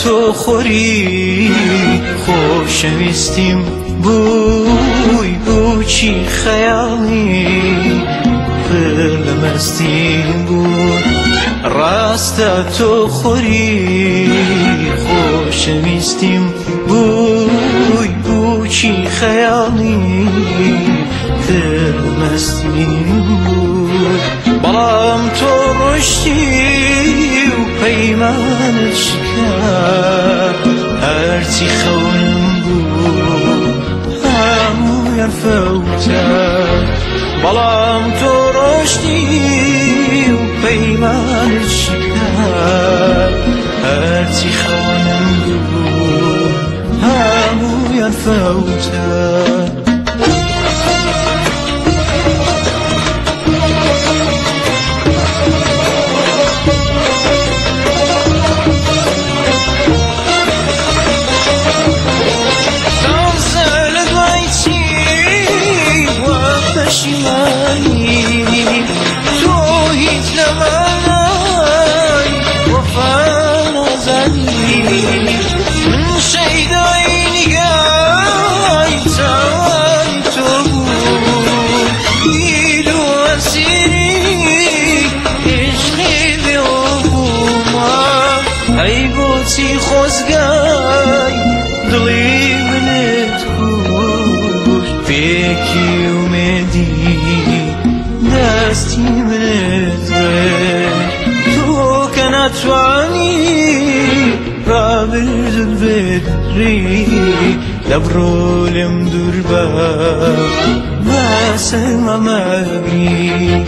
تو خوری خۆشەویستیم بووی بووکی خەیاڵی پڕ لە مەستیم بوو ڕاستە تۆ خوری خۆشەویستیم بووی بووکی خەیاڵی پڕ لە مەستیم بوو بەڵام تۆ ڕۆیشتی و پەیمانت شکا هەرچی خەونم بوو هەموویان فەوتە بەڵام تۆ ڕۆیشتی و پەیمانت شکا هەرچی خەونم بوو هەموویان فەوتە تو هیچ نمانای وفا نزدی من شیدای نگای تای تو بود دیل و اسیری عشقی به عموما ای بوتی خوزگای دلی منت کش فکی اومدی دستی منت تو که نتوانی را بردن بدری لبرولم دور بسم مبی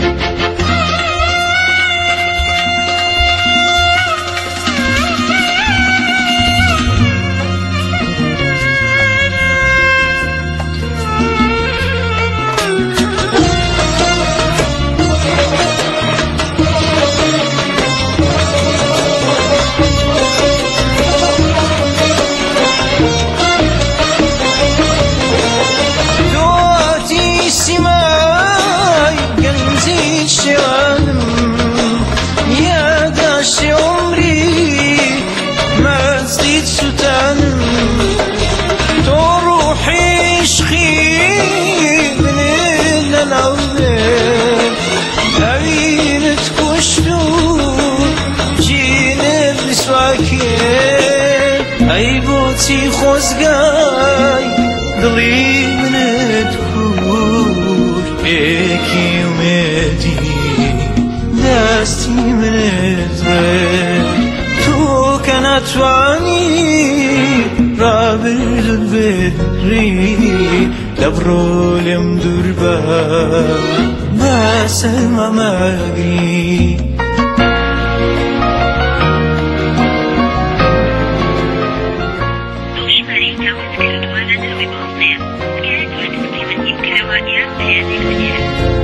ای بوتی خوزگای دلی منت کش یکی اومدی دستی منت تو که نتوانی را بردن بدری لبرولم دور بسم مبی Tematik kehidupan dan lebih bawahnya. Sekarang 2 menit, kira-kira 3 menit.